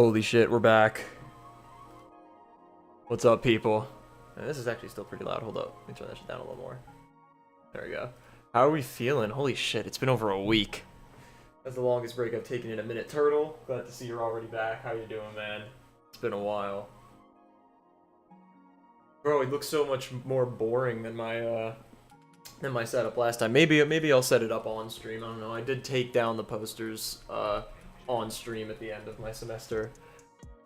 Holy shit, we're back. What's up, people? This is actually still pretty loud. Hold up. Let me turn that shit down a little more. There we go. How are we feeling? Holy shit, it's been over a week. That's the longest break I've taken in a minute. Turtle, glad to see you're already back. How you doing, man? It's been a while. Bro, it looks so much more boring than my setup last time. Maybe I'll set it up on stream. I don't know. I did take down the posters on stream at the end of my semester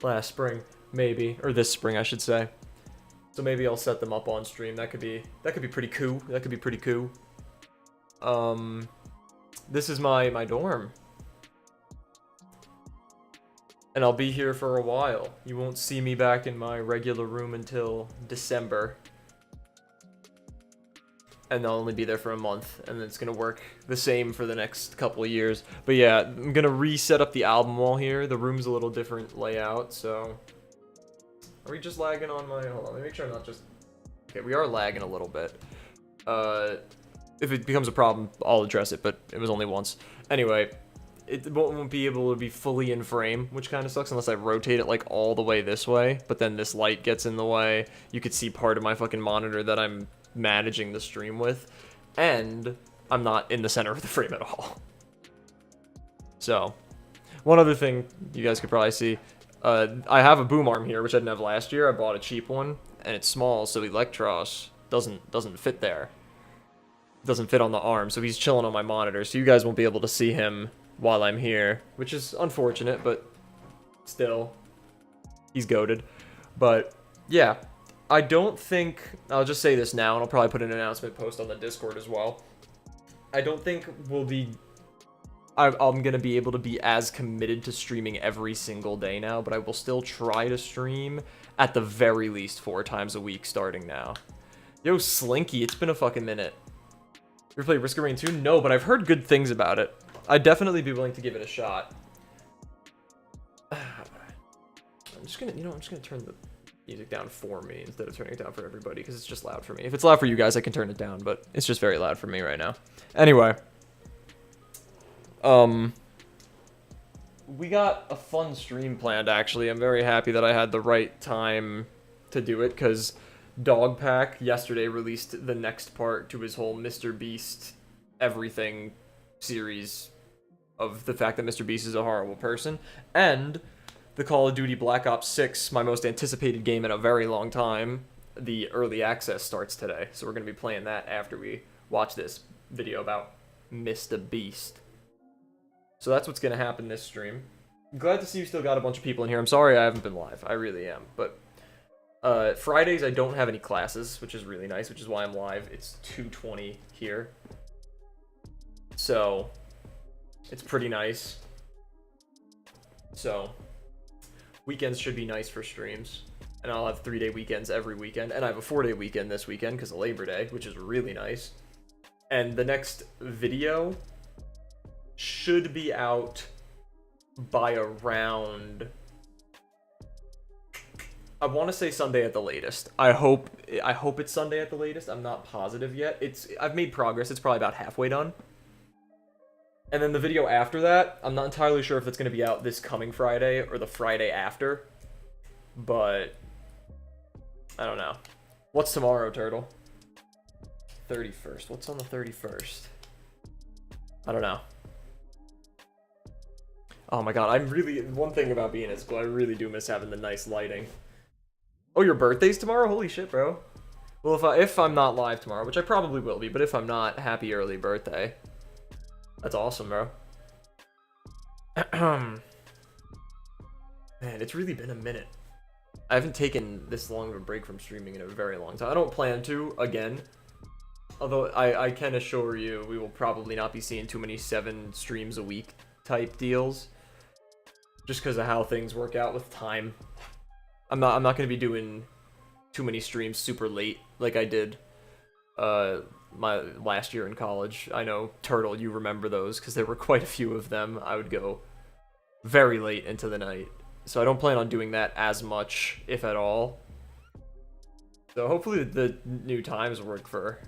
last spring, maybe, or this spring, I should say. So maybe I'll set them up on stream. That could be pretty cool. That could be pretty cool. This is my dorm. And I'll be here for a while. You won't see me back in my regular room until December. And I'll only be there for a month, and then it's gonna work the same for the next couple of years. But yeah, I'm gonna reset up the album wall here. The room's a little different layout, so... Are we just lagging on my... Hold on, let me make sure I'm not just... Okay, we are lagging a little bit. If it becomes a problem, I'll address it, but it was only once. Anyway, it won't be able to be fully in frame, which kind of sucks unless I rotate it like all the way this way, but then this light gets in the way. You could see part of my fucking monitor that I'm managing the stream with, and I'm not in the center of the frame at all. So, one other thing you guys could probably see, I have a boom arm here, which I didn't have last year. I bought a cheap one, and it's small, so Electros doesn't fit there. Doesn't fit on the arm, so he's chilling on my monitor, so you guys won't be able to see him while I'm here, which is unfortunate, but still, he's goated. But, yeah. I don't think, I'll just say this now, and I'll probably put an announcement post on the Discord as well. I don't think I'm gonna be able to be as committed to streaming every single day now, but I will still try to stream at the very least 4 times a week starting now. Yo, Slinky, it's been a fucking minute. You ever play Risk of Rain 2? No, but I've heard good things about it. I'd definitely be willing to give it a shot. I'm just gonna turn the music down for me instead of turning it down for everybody, because it's just loud for me. If it's loud for you guys, I can turn it down, but it's just very loud for me right now. Anyway. We got a fun stream planned, actually. I'm very happy that I had the right time to do it, because Dogpack yesterday released the next part to his whole Mr. Beast everything series of the fact that Mr. Beast is a horrible person, and the Call of Duty Black Ops 6, my most anticipated game in a very long time, the early access starts today. So we're going to be playing that after we watch this video about Mr. Beast. So that's what's going to happen this stream. I'm glad to see you still got a bunch of people in here. I'm sorry I haven't been live. I really am. But Fridays I don't have any classes, which is really nice, which is why I'm live. It's 2:20 here. So it's pretty nice. So weekends should be nice for streams, and I'll have 3-day weekends every weekend, and I have a 4-day weekend this weekend because of Labor Day, which is really nice. And the next video should be out by around, I want to say Sunday at the latest. I hope it's Sunday at the latest. I'm not positive yet. I've made progress. It's probably about halfway done. And then the video after that, I'm not entirely sure if it's going to be out this coming Friday or the Friday after. But I don't know. What's tomorrow, Turtle? 31st. What's on the 31st? I don't know. Oh my god, one thing about being at school, I really do miss having the nice lighting. Oh, your birthday's tomorrow? Holy shit, bro. Well, if I'm not live tomorrow, which I probably will be, but if I'm not, happy early birthday. That's awesome, bro. Man, it's really been a minute. I haven't taken this long of a break from streaming in a very long time. I don't plan to, again. Although, I can assure you, we will probably not be seeing too many 7 streams a week type deals. Just because of how things work out with time. I'm not going to be doing too many streams super late like I did my last year in college. I know, Turtle, you remember those, because there were quite a few of them. I would go very late into the night. So I don't plan on doing that as much, if at all. So hopefully the new times work for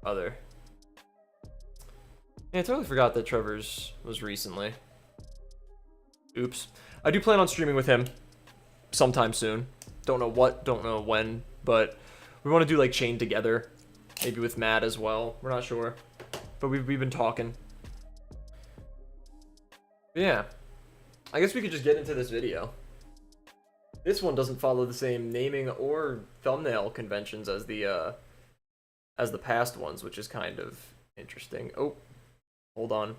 other. Yeah, I totally forgot that Trevor's was recently. Oops. I do plan on streaming with him sometime soon. Don't know what, don't know when, but we want to do like Chained Together, maybe with Matt as well. We're not sure, but we've been talking. But yeah, I guess we could just get into this video. This one doesn't follow the same naming or thumbnail conventions as the past ones, which is kind of interesting. Oh, hold on.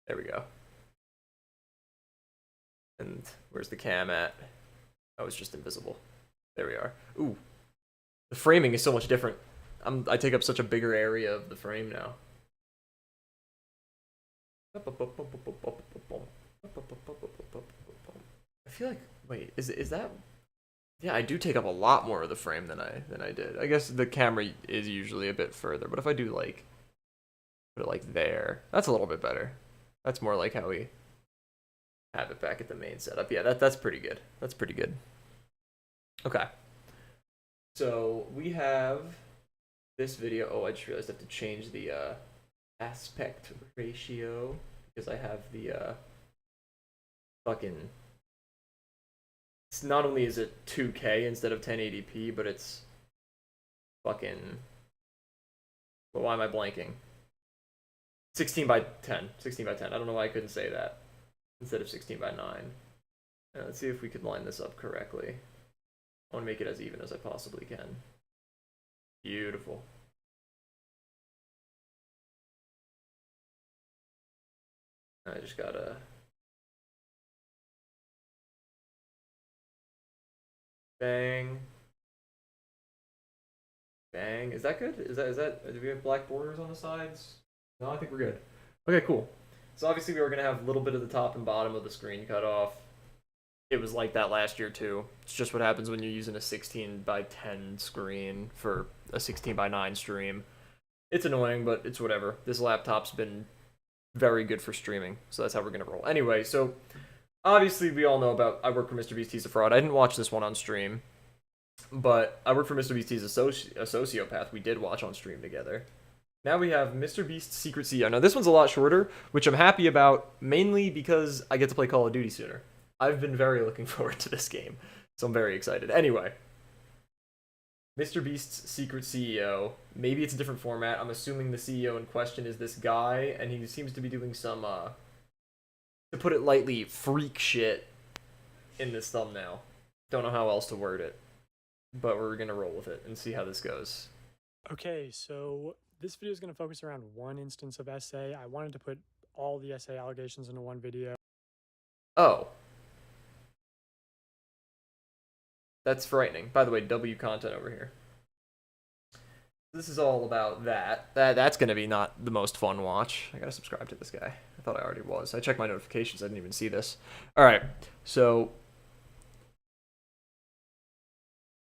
There we go. And where's the cam at? Oh, it's just invisible. There we are. Ooh, the framing is so much different. I take up such a bigger area of the frame now. I feel like, wait, is that? Yeah, I do take up a lot more of the frame than I did. I guess the camera is usually a bit further, but if I do like put it like there, that's a little bit better. That's more like how we have it back at the main setup. Yeah, that's pretty good. That's pretty good. Okay. So we have this video. Oh, I just realized I have to change the aspect ratio because I have the fucking. It's not only is it 2K instead of 1080p, but it's fucking. Well, why am I blanking? 16 by 10. 16 by 10. I don't know why I couldn't say that instead of 16 by 9. Let's see if we can line this up correctly. I want to make it as even as I possibly can. Beautiful. I just gotta bang. Bang. Is that good? Is that do we have black borders on the sides? No, I think we're good. Okay, cool. So obviously we were gonna have a little bit of the top and bottom of the screen cut off. It was like that last year too. It's just what happens when you're using a 16 by 10 screen for a 16 by 9 stream. It's annoying, but it's whatever. This laptop's been very good for streaming, so that's how we're gonna roll. Anyway, so obviously we all know about I work for Mr. Beast, he's a fraud. I didn't watch this one on stream, but I work for Mr. Beast, he's a sociopath. We did watch on stream together. Now we have Mr. Beast's Secret CEO. Now this one's a lot shorter, which I'm happy about, mainly because I get to play Call of Duty sooner. I've been very looking forward to this game, so I'm very excited. Anyway, Mr. Beast's Secret CEO. Maybe it's a different format. I'm assuming the CEO in question is this guy, and he seems to be doing some, to put it lightly, freak shit in this thumbnail. Don't know how else to word it, but we're gonna roll with it and see how this goes. Okay, so this video is going to focus around one instance of SA. I wanted to put all the SA allegations into one video. Oh. That's frightening. By the way, W content over here. This is all about that. That's going to be not the most fun watch. I got to subscribe to this guy. I thought I already was. I checked my notifications. I didn't even see this. All right. So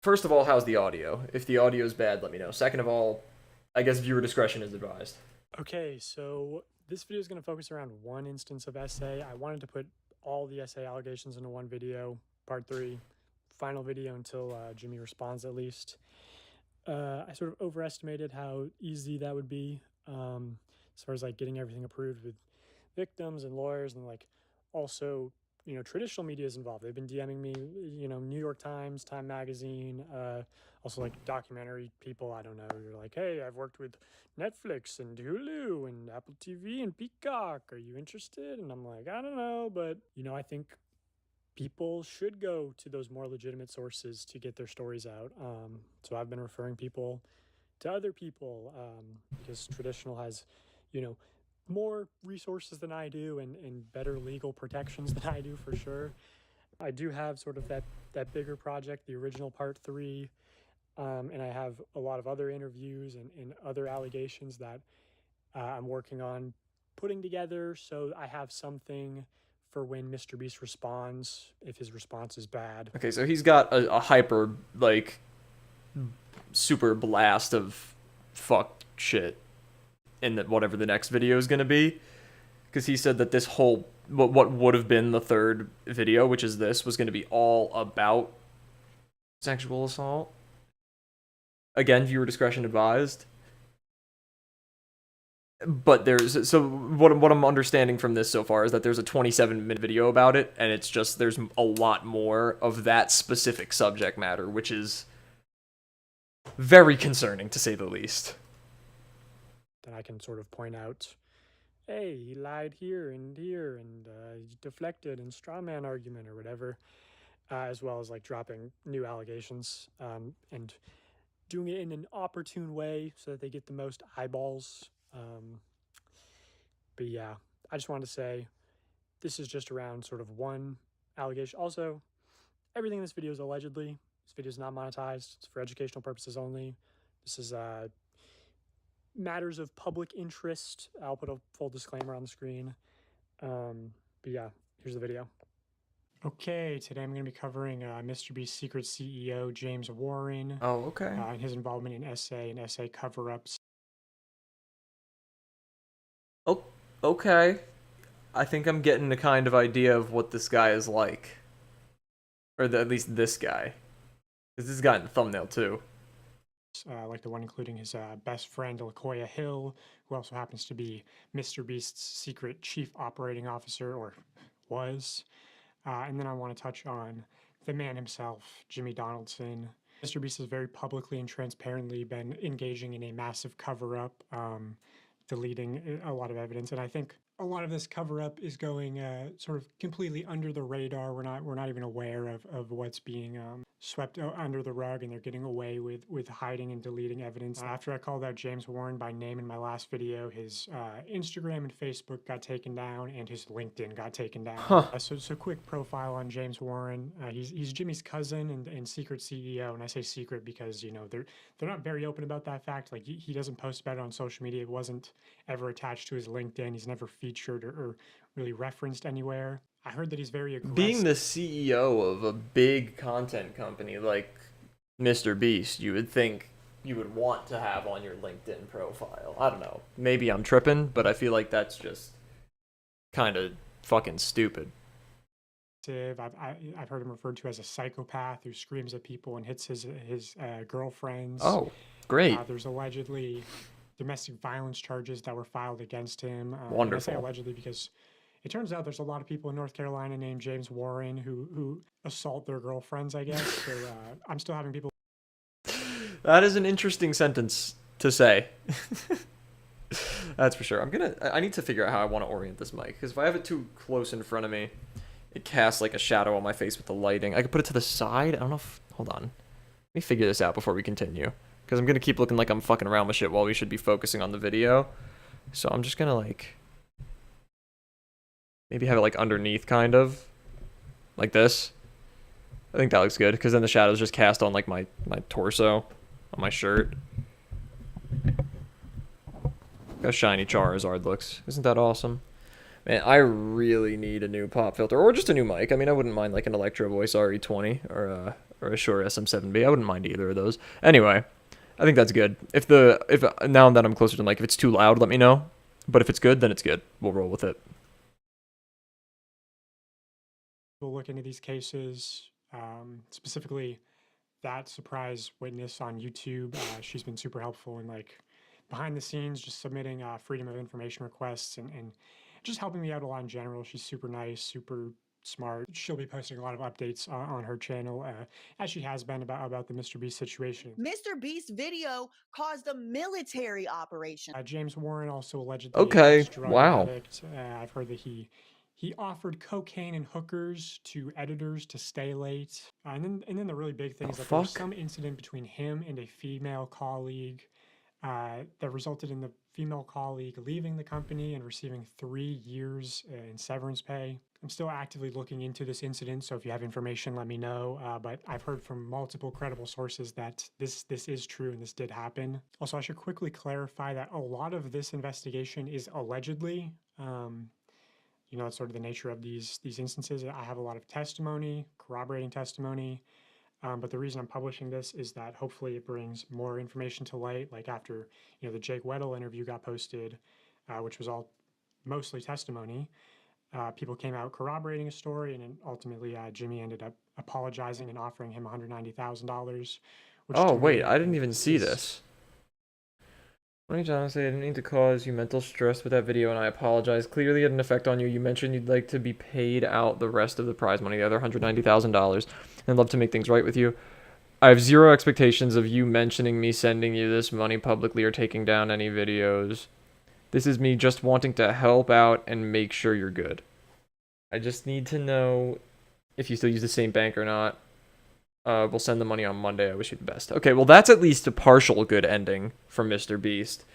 first of all, how's the audio? If the audio is bad, let me know. Second of all, I guess viewer discretion is advised. Okay, so this video is going to focus around one instance of SA. I wanted to put all the SA allegations into one video, part 3, final video until Jimmy responds at least. I sort of overestimated how easy that would be, as far as like getting everything approved with victims and lawyers, and like also, you know, traditional media is involved. They've been DMing me, you know, New York Times, Time Magazine, also like documentary people. I don't know. You're like, hey, I've worked with Netflix and Hulu and Apple TV and Peacock. Are you interested? And I'm like, I don't know, but you know, I think people should go to those more legitimate sources to get their stories out. So I've been referring people to other people, because traditional has, you know, more resources than I do and better legal protections than I do for sure. I do have sort of that bigger project, the original part 3, and I have a lot of other interviews and other allegations that I'm working on putting together, so I have something for when Mr. Beast responds, if his response is bad. Okay, so he's got a hyper, like, super blast of fuck shit in whatever the next video is going to be. Because he said that this whole, what would have been the third video, which is this, was going to be all about sexual assault. Again, viewer discretion advised. But there's so what I'm understanding from this so far is that there's a 27-minute video about it, and it's just there's a lot more of that specific subject matter, which is very concerning to say the least. Then I can sort of point out, hey, he lied here and he deflected and straw man argument or whatever, as well as like dropping new allegations and doing it in an opportune way so that they get the most eyeballs. But yeah, I just wanted to say this is just around sort of one allegation. Also, everything in this video is allegedly. This video is not monetized. It's for educational purposes only. This is matters of public interest. I'll put a full disclaimer on the screen. But yeah, here's the video. Okay, today I'm going to be covering MrBeast's secret CEO, James Warren, Oh, okay. and his involvement in SA and SA cover-ups. Oh, okay. I think I'm getting a kind of idea of what this guy is like. Or at least this guy. Because this guy in the thumbnail, too. Like the one including his best friend, LaKoya Hill, who also happens to be MrBeast's secret chief operating officer, or was. And then I want to touch on the man himself, Jimmy Donaldson. MrBeast has very publicly and transparently been engaging in a massive cover-up, deleting a lot of evidence, and I think a lot of this cover-up is going sort of completely under the radar. We're not even aware of what's being swept under the rug, and they're getting away with hiding and deleting evidence. After I called out James Warren by name in my last video, his Instagram and Facebook got taken down, and his LinkedIn got taken down. Huh. So quick profile on James Warren. He's Jimmy's cousin and secret CEO, and I say secret because they're not very open about that fact. Like he doesn't post about it on social media. It wasn't ever attached to his LinkedIn. He's never featured or really referenced anywhere. I heard that he's very aggressive. Being the CEO of a big content company like MrBeast, you would think you would want to have on your LinkedIn profile. I don't know. Maybe I'm tripping, but I feel like that's just kind of fucking stupid. I've heard him referred to as a psychopath who screams at people and hits his girlfriends. Oh, great. There's allegedly domestic violence charges that were filed against him. Wonderful. I say allegedly because it turns out there's a lot of people in North Carolina named James Warren who assault their girlfriends, I guess. So I'm still having people. That is an interesting sentence to say. That's for sure. I need to figure out how I want to orient this mic, because if I have it too close in front of me, it casts like a shadow on my face with the lighting. I could put it to the side. I don't know if... Hold on. Let me figure this out before we continue, because I'm going to keep looking like I'm fucking around with shit while we should be focusing on the video. So I'm just going to like... maybe have it like underneath, kind of. Like this. I think that looks good, because then the shadows just cast on like my torso, on my shirt. Look how shiny Charizard looks. Isn't that awesome? Man, I really need a new pop filter, or just a new mic. I mean, I wouldn't mind like an Electro Voice RE20 or a Shure SM7B. I wouldn't mind either of those. Anyway, I think that's good. If now that I'm closer to the mic, if it's too loud, let me know. But if it's good, then it's good. We'll roll with it. We'll look into these cases, specifically that surprise witness on YouTube. She's been super helpful in like behind the scenes, just submitting freedom of information requests and just helping me out a lot in general. She's super nice, super smart. She'll be posting a lot of updates on her channel, as she has been about the MrBeast situation. MrBeast video caused a military operation. James Warren also allegedly Okay, is a drug wow. addict. I've heard that he offered cocaine and hookers to editors to stay late. And then the really big thing is that there was some incident between him and a female colleague that resulted in the female colleague leaving the company and receiving 3 years in severance pay. I'm still actively looking into this incident, so if you have information, let me know. But I've heard from multiple credible sources that this is true and this did happen. Also, I should quickly clarify that a lot of this investigation is allegedly. It's sort of the nature of these instances. I have a lot of testimony, corroborating testimony. But the reason I'm publishing this is that hopefully it brings more information to light. Like after the Jake Weddle interview got posted, which was all mostly testimony, people came out corroborating a story, and then ultimately Jimmy ended up apologizing and offering him $190,000. Oh wait, I didn't even see this. Honestly, I didn't mean to cause you mental stress with that video, and I apologize. Clearly, it had an effect on you. You mentioned you'd like to be paid out the rest of the prize money, the other $190,000, and love to make things right with you. I have zero expectations of you mentioning me sending you this money publicly or taking down any videos. This is me just wanting to help out and make sure you're good. I just need to know if you still use the same bank or not. We'll send the money on Monday. I wish you the best. Okay, well, that's at least a partial good ending from Mr. Beast.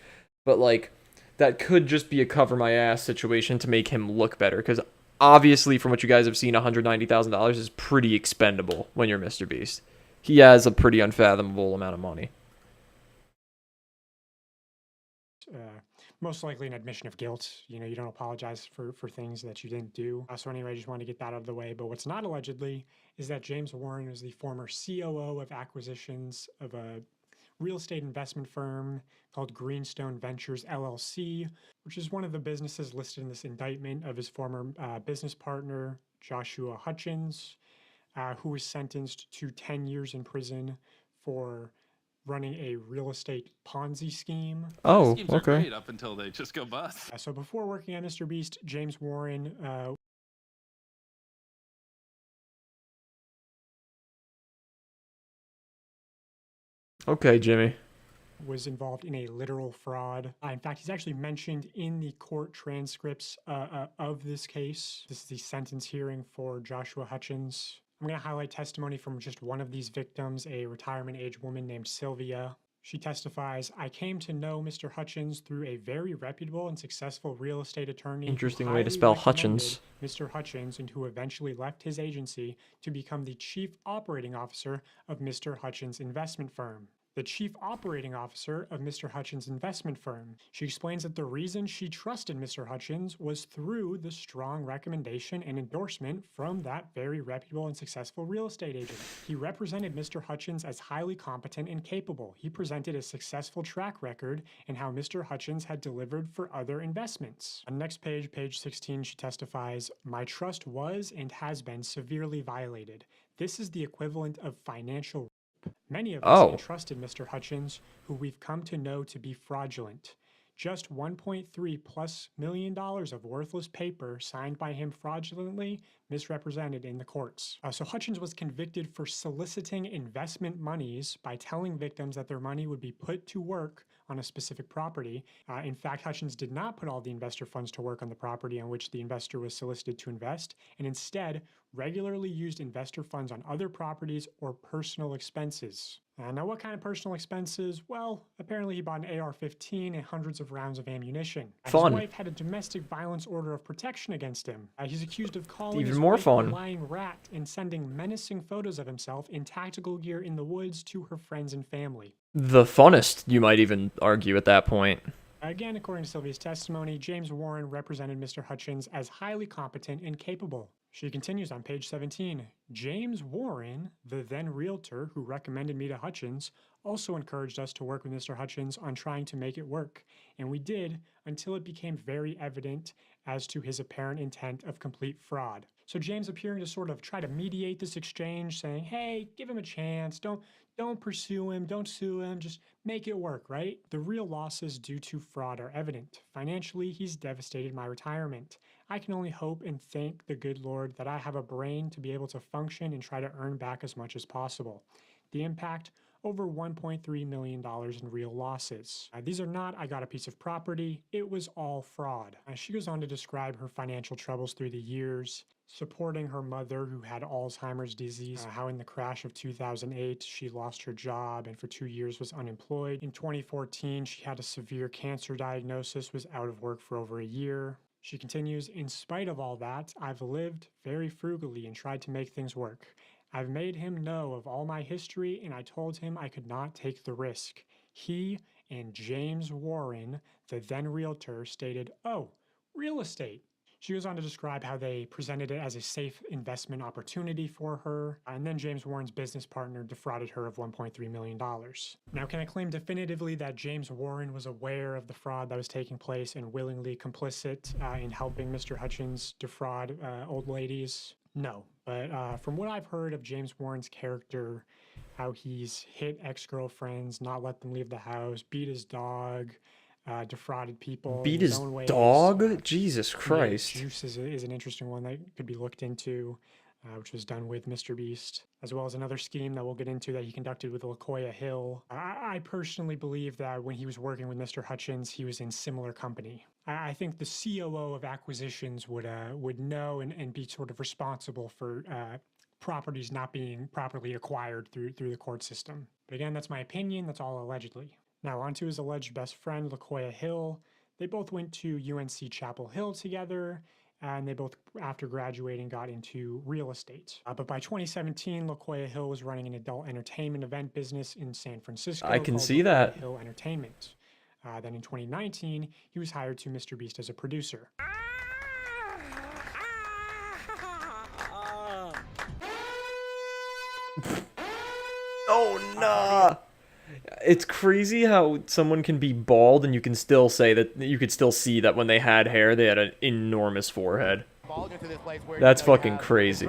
But, like, that could just be a cover my ass situation to make him look better. Because obviously, from what you guys have seen, $190,000 is pretty expendable when you're Mr. Beast. He has a pretty unfathomable amount of money. Most likely an admission of guilt. You know, you don't apologize for things that you didn't do. So anyway, I just wanted to get that out of the way. But what's not allegedly is that James Warren is the former COO of acquisitions of a real estate investment firm called Greenstone Ventures LLC, which is one of the businesses listed in this indictment of his former business partner, Joshua Hutchins, who was sentenced to 10 years in prison for running a real estate Ponzi scheme. Oh, Schemes are okay. great up until they just go bust. So before working at Mr. Beast, James Warren Okay, Jimmy. was involved in a literal fraud. In fact, he's actually mentioned in the court transcripts of this case. This is the sentence hearing for Joshua Hutchins. I'm going to highlight testimony from just one of these victims, a retirement age woman named Sylvia. She testifies, I came to know Mr. Hutchins through a very reputable and successful real estate attorney. Interesting who way to highly spell recommended Hutchins. Mr. Hutchins, and who eventually left his agency to become the chief operating officer of Mr. Hutchins' investment firm. The chief operating officer of Mr. Hutchins' investment firm. She explains that the reason she trusted Mr. Hutchins was through the strong recommendation and endorsement from that very reputable and successful real estate agent. He represented Mr. Hutchins as highly competent and capable. He presented a successful track record in how Mr. Hutchins had delivered for other investments. On the next page, page 16, she testifies, my trust was and has been severely violated. This is the equivalent of financial. Many of us entrusted Mr. Hutchins, who we've come to know to be fraudulent. Just $1.3+ million of worthless paper signed by him fraudulently misrepresented in the courts. So Hutchins was convicted for soliciting investment monies by telling victims that their money would be put to work on a specific property. In fact, Hutchins did not put all the investor funds to work on the property on which the investor was solicited to invest, and instead regularly used investor funds on other properties or personal expenses. Now, what kind of personal expenses? Well, apparently he bought an AR-15 and hundreds of rounds of ammunition. Fun. His wife had a domestic violence order of protection against him. He's accused of calling Even his more wife fun. a lying rat and sending menacing photos of himself in tactical gear in the woods to her friends and family. The funnest, you might even argue at that point. Again, according to Sylvia's testimony, James Warren represented Mr. Hutchins as highly competent and capable. She continues on page 17. James Warren, the then realtor who recommended me to Hutchins, also encouraged us to work with Mr. Hutchins on trying to make it work, and we did until it became very evident as to his apparent intent of complete fraud. So James appearing to sort of try to mediate this exchange, saying, hey, give him a chance, don't pursue him, don't sue him, just make it work, right? The real losses due to fraud are evident. Financially, he's devastated my retirement. I can only hope and thank the good Lord that I have a brain to be able to function and try to earn back as much as possible. The impact, over $1.3 million in real losses. These are not, I got a piece of property, it was all fraud. She goes on to describe her financial troubles through the years, supporting her mother who had Alzheimer's disease, how in the crash of 2008 she lost her job and for 2 years was unemployed. In 2014 she had a severe cancer diagnosis, was out of work for over a year. She continues, in spite of all that, I've lived very frugally and tried to make things work. I've made him know of all my history and I told him I could not take the risk. He and James Warren, the then realtor, stated, oh, real estate. She goes on to describe how they presented it as a safe investment opportunity for her, and then James Warren's business partner defrauded her of $1.3 million. Now, can I claim definitively that James Warren was aware of the fraud that was taking place and willingly complicit in helping Mr. Hutchins defraud old ladies? No, but from what I've heard of James Warren's character, how he's hit ex-girlfriends, not let them leave the house, beat his dog, defrauded people in Beat his his own ways. dog? Jesus Yeah, Christ. Juice is an interesting one that could be looked into, which was done with Mr. Beast, as well as another scheme that we'll get into that he conducted with LaKoya Hill. I personally believe that when he was working with Mr. Hutchins, he was in similar company. I think the COO of acquisitions would know and be sort of responsible for properties not being properly acquired through the court system. But again, that's my opinion. That's all allegedly. Now on to his alleged best friend, LaKoya Hill. They both went to UNC Chapel Hill together, and they both, after graduating, got into real estate. But by 2017, LaKoya Hill was running an adult entertainment event business in San Francisco I can called see LaKoya that. Hill Entertainment. Then in 2019, he was hired to Mr. Beast as a producer. Oh, nah. It's crazy how someone can be bald and you can still say that you could still see that when they had hair, they had an enormous forehead. That's fucking crazy.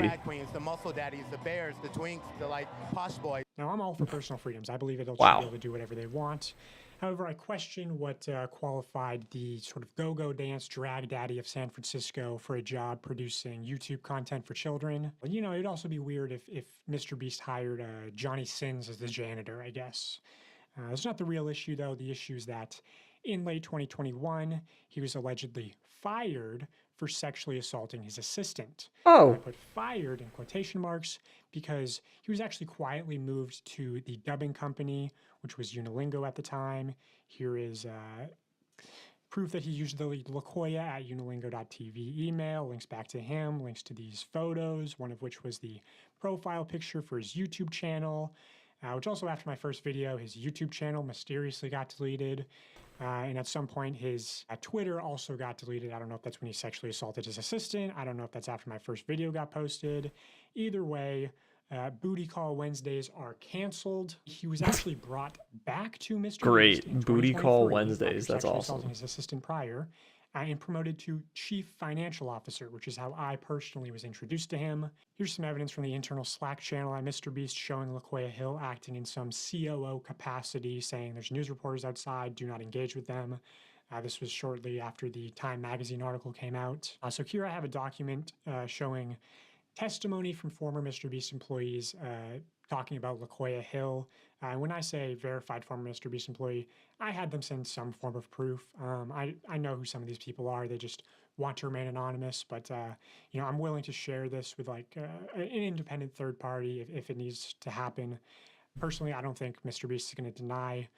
The muscle daddies, the bears, the twinks, the like posh boys. Now, I'm all for personal freedoms. I believe adults Wow. should be able to do whatever they want. However, I question what qualified the sort of go-go dance drag daddy of San Francisco for a job producing YouTube content for children. But, you know, it'd also be weird if Mr. Beast hired Johnny Sins as the janitor, I guess. It's not the real issue, though. The issue is that in late 2021, he was allegedly fired for sexually assaulting his assistant. I Oh, put fired in quotation marks because he was actually quietly moved to the dubbing company, which was Unilingo at the time. Here is proof that he used the LaKoya at unilingo.tv email, links back to him, links to these photos, one of which was the profile picture for his YouTube channel, which also after my first video, his YouTube channel mysteriously got deleted. And at some point, his Twitter also got deleted. I don't know if that's when he sexually assaulted his assistant. I don't know if that's after my first video got posted. Either way, Booty Call Wednesdays are canceled. He was actually brought back to Mr. Great. Beast in Booty Call 2023 Wednesdays, after that's sexually awesome. assaulting his assistant prior, and promoted to Chief Financial Officer, which is how I personally was introduced to him. Here's some evidence from the internal Slack channel at Mr. Beast showing LaKoya Hill acting in some COO capacity, saying there's news reporters outside, do not engage with them. This was shortly after the Time magazine article came out. So here I have a document showing testimony from former Mr. Beast employees talking about LaKoya Hill. And when I say verified former Mr. Beast employee, I had them send some form of proof. I know who some of these people are. They just want to remain anonymous, but you know, I'm willing to share this with like an independent third party if it needs to happen. Personally, I don't think Mr. Beast is going to deny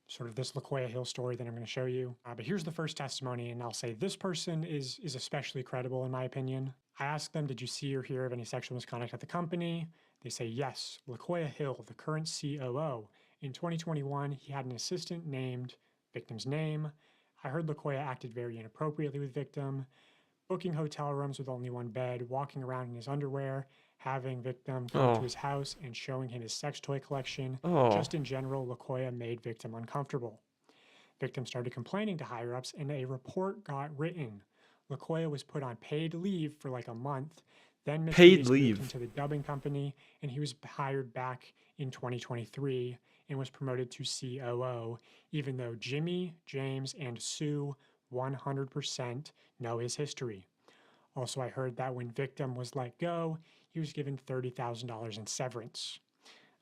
sort of this LaKoya Hill story that I'm going to show you. But here's the first testimony, and I'll say this person is especially credible in my opinion. I asked them, did you see or hear of any sexual misconduct at the company? They say yes. LaKoya Hill, the current COO. In 2021, he had an assistant named victim's name. I heard LaKoya acted very inappropriately with victim, booking hotel rooms with only one bed, walking around in his underwear, having victim come to his house and showing him his sex toy collection. Just in general, LaKoya made victim uncomfortable. Victim started complaining to higher-ups and a report got written. LaKoya was put on paid leave for like a month. Then Mr. Paid Beast leave. moved into the dubbing company, and he was hired back in 2023 and was promoted to COO, even though Jimmy, James, and Sue 100% know his history. Also, I heard that when victim was let go, he was given $30,000 in severance.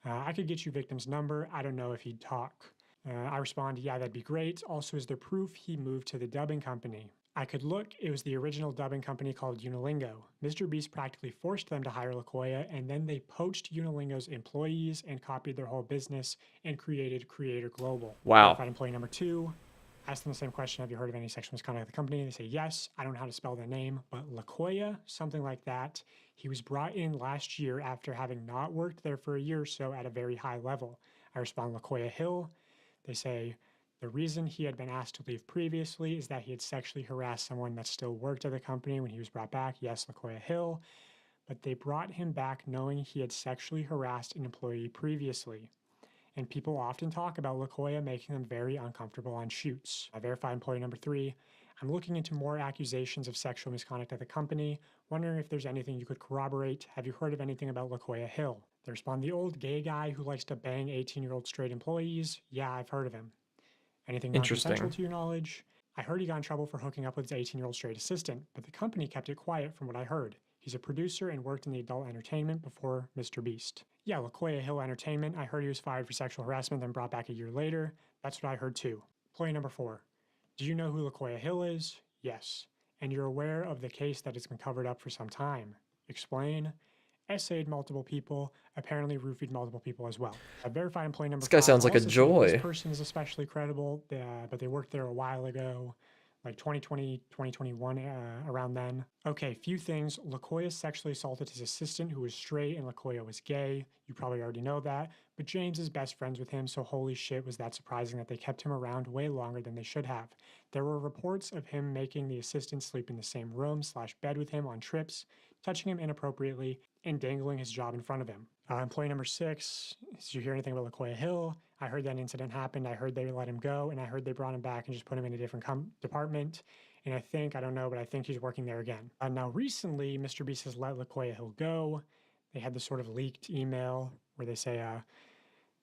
I could get you victim's number. I don't know if he'd talk. I respond, yeah, that'd be great. Also, is there proof he moved to the dubbing company? I could look. It was the original dubbing company called Unilingo. Mr. Beast practically forced them to hire LaKoya, and then they poached Unilingo's employees and copied their whole business and created Creator Global. Wow. Verified employee number 2. Asked them the same question, have you heard of any sexual misconduct at the company? They say yes. I don't know how to spell their name, but LaKoya, something like that. He was brought in last year after having not worked there for a year or so at a very high level. I respond, LaKoya Hill. They say the reason he had been asked to leave previously is that he had sexually harassed someone that still worked at the company when he was brought back. Yes, LaKoya Hill. But they brought him back knowing he had sexually harassed an employee previously. And people often talk about LaKoya making them very uncomfortable on shoots. I verified employee number 3. I'm looking into more accusations of sexual misconduct at the company, wondering if there's anything you could corroborate. Have you heard of anything about LaKoya Hill? They respond, the old gay guy who likes to bang 18-year-old straight employees. Yeah, I've heard of him. Anything Interesting. non-consensual to your knowledge? I heard he got in trouble for hooking up with his 18-year-old straight assistant, but the company kept it quiet from what I heard. He's a producer and worked in the adult entertainment before Mr. Beast. Yeah, LaQuia Hill Entertainment. I heard he was fired for sexual harassment, then brought back a year later. That's what I heard too. Employee number 4. Do you know who LaQuia Hill is? Yes. And you're aware of the case that has been covered up for some time. Explain. Essayed multiple people, apparently roofied multiple people as well. A verified employee number 5. This guy sounds like a also said that joy. This person is especially credible, but they worked there a while ago, like 2020, 2021, around then. Okay, few things. LaQuia sexually assaulted his assistant who was straight and LaQuia was gay. You probably already know that. But James is best friends with him, so holy shit was that surprising that they kept him around way longer than they should have. There were reports of him making the assistant sleep in the same room / bed with him on trips, touching him inappropriately, and dangling his job in front of him. Employee number 6, did you hear anything about LaQuia Hill? I heard that incident happened. I heard they let him go, and I heard they brought him back and just put him in a different department. And I don't know, but I think he's working there again. Now, recently, Mr. Beast has let LaQuia Hill go. They had this sort of leaked email where they say,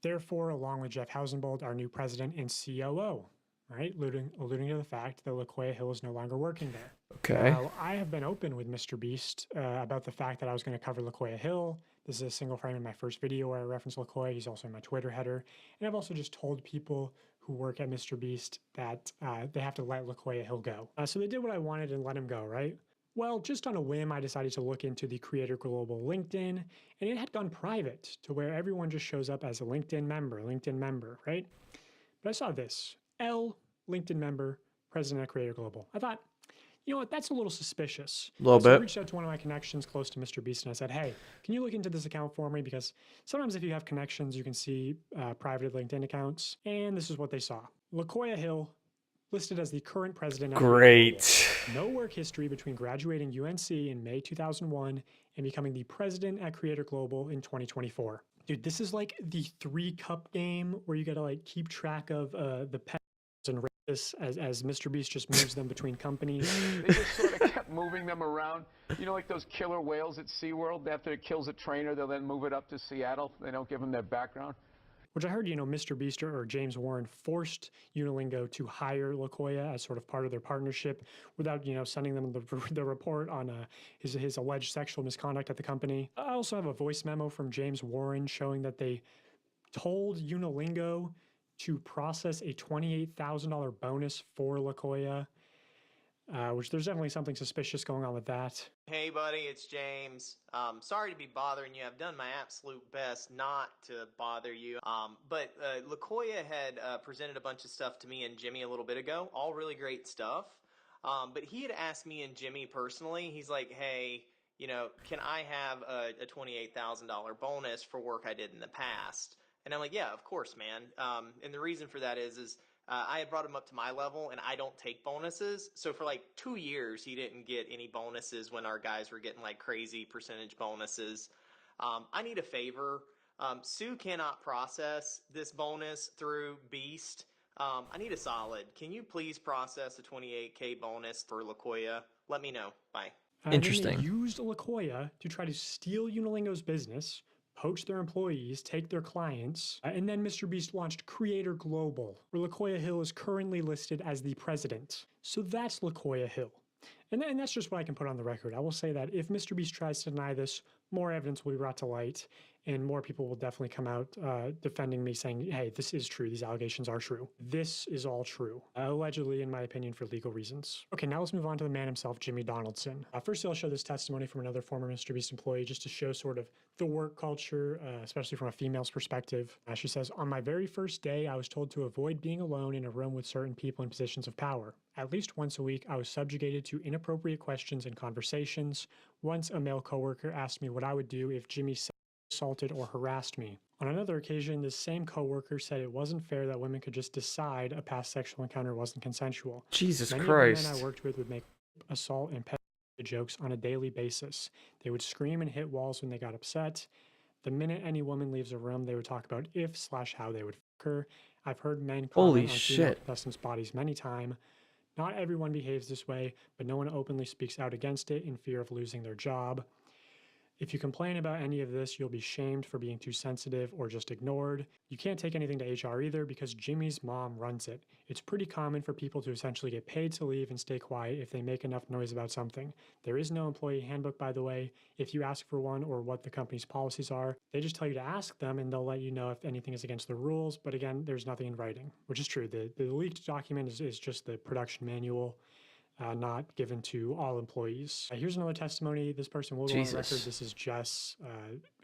therefore, along with Jeff Hausenbold, our new president and COO, right? Alluding to the fact that LaQuia Hill is no longer working there. Okay. Now, I have been open with Mr. Beast about the fact that I was going to cover LaQuia Hill. This is a single frame in my first video where I reference LaQuia. He's also in my Twitter header. And I've also just told people who work at Mr. Beast that they have to let LaQuia Hill go. So they did what I wanted and let him go, right? Well, just on a whim, I decided to look into the Creator Global LinkedIn, and it had gone private to where everyone just shows up as a LinkedIn member, right? But I saw this, L, LinkedIn member, president of Creator Global. I thought, you know what, that's a little suspicious. Little So I bit. reached out to one of my connections close to Mr. Beast, and I said, hey, can you look into this account for me? Because sometimes if you have connections, you can see private LinkedIn accounts. And this is what they saw. LaQuia Hill, listed as the current president. Great. No work history between graduating UNC in May 2001 and becoming the president at Creator Global in 2024. Dude, this is like the 3-cup game where you gotta like keep track of the pets and racists as Mr. Beast just moves them between companies. They just sort of kept moving them around. You know, like those killer whales at SeaWorld? After it kills a trainer, they'll then move it up to Seattle. They don't give them their background. Which I heard, you know, Mr. Beast or James Warren forced Unilingo to hire LaQuia as sort of part of their partnership without, you know, sending them the report on his alleged sexual misconduct at the company. I also have a voice memo from James Warren showing that they told Unilingo to process a $28,000 bonus for LaQuia, which there's definitely something suspicious going on with that. Hey buddy, it's James. Sorry to be bothering you. I've done my absolute best not to bother you. But LaQuia had presented a bunch of stuff to me and Jimmy a little bit ago. All really great stuff. But he had asked me and Jimmy personally. He's like, hey, you know, can I have a $28,000 bonus for work I did in the past? And I'm like, yeah, of course, man. And the reason for that is I had brought him up to my level, and I don't take bonuses. So for like 2 years, he didn't get any bonuses when our guys were getting like crazy percentage bonuses. I need a favor. Sue cannot process this bonus through Beast. I need a solid. Can you please process a $28K bonus for LaQuia? Let me know. Bye. Interesting. And they used LaQuia to try to steal Unilingo's business, poach their employees, take their clients, and then Mr. Beast launched Creator Global, where LaQuia Hill is currently listed as the president. So that's LaQuia Hill. And that's just what I can put on the record. I will say that if Mr. Beast tries to deny this, more evidence will be brought to light, and more people will definitely come out defending me, saying, hey, this is true. These allegations are true. This is all true. Allegedly, in my opinion, for legal reasons. Okay, now let's move on to the man himself, Jimmy Donaldson. First, I'll show this testimony from another former Mr. Beast employee just to show sort of the work culture, especially from a female's perspective. She says, on my very first day, I was told to avoid being alone in a room with certain people in positions of power. At least once a week, I was subjugated to inappropriate questions and conversations. Once, a male coworker asked me what I would do if Jimmy assaulted or harassed me. On another occasion, this same coworker said it wasn't fair that women could just decide a past sexual encounter wasn't consensual. Jesus Many Christ. of the men I worked with would make assault and pet jokes on a daily basis. They would scream and hit walls when they got upset. The minute any woman leaves a room, they would talk about if/how they would fuck her. I've heard men Holy comment on female shit. contestants' bodies many times. Not everyone behaves this way, but no one openly speaks out against it in fear of losing their job. If you complain about any of this, you'll be shamed for being too sensitive or just ignored. You can't take anything to HR either because Jimmy's mom runs it. It's pretty common for people to essentially get paid to leave and stay quiet if they make enough noise about something. There is no employee handbook, by the way. If you ask for one or what the company's policies are, they just tell you to ask them and they'll let you know if anything is against the rules. But again, there's nothing in writing, which is true. The leaked document is just the production manual. Not given to all employees. Here's another testimony. This person will go on record. This is Jess,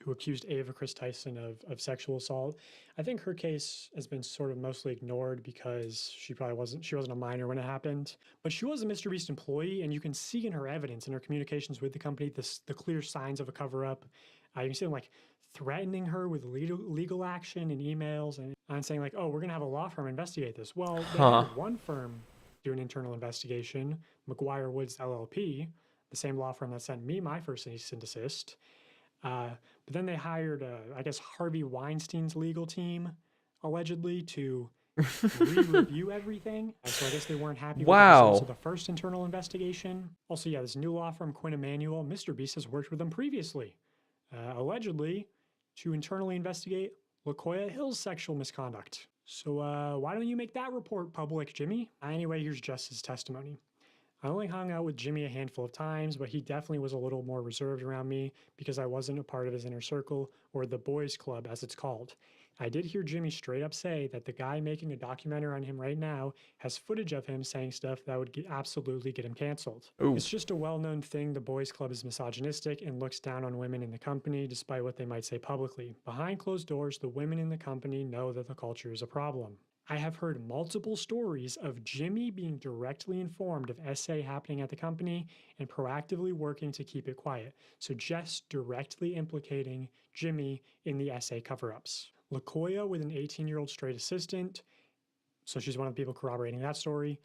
who accused Ava Chris Tyson of sexual assault. I think her case has been sort of mostly ignored because she wasn't a minor when it happened. But she was a Mr. Beast employee, and you can see in her evidence, in her communications with the company, the clear signs of a cover-up. You can see them like threatening her with legal action and emails and saying like, oh, we're going to have a law firm investigate this. Well, they had one firm do an internal investigation, McGuire Woods LLP, the same law firm that sent me my first cease and desist. But then they hired, I guess, Harvey Weinstein's legal team, allegedly, to re-review everything. So I guess they weren't happy with the results of the first internal investigation. Also, yeah, this new law firm, Quinn Emanuel, Mr. Beast has worked with them previously, allegedly, to internally investigate LaKoya Hill's sexual misconduct. So why don't you make that report public, Jimmy? Anyway, here's Jess's testimony. I only hung out with Jimmy a handful of times, but he definitely was a little more reserved around me because I wasn't a part of his inner circle, or the boys club as it's called. I did hear Jimmy straight up say that the guy making a documentary on him right now has footage of him saying stuff that would absolutely get him canceled. Ooh. It's just a well-known thing the boys club is misogynistic and looks down on women in the company despite what they might say publicly. Behind closed doors, the women in the company know that the culture is a problem. I have heard multiple stories of Jimmy being directly informed of SA happening at the company and proactively working to keep it quiet. So Jess directly implicating Jimmy in the SA cover-ups. LaKoya with an 18-year-old straight assistant, so she's one of the people corroborating that story.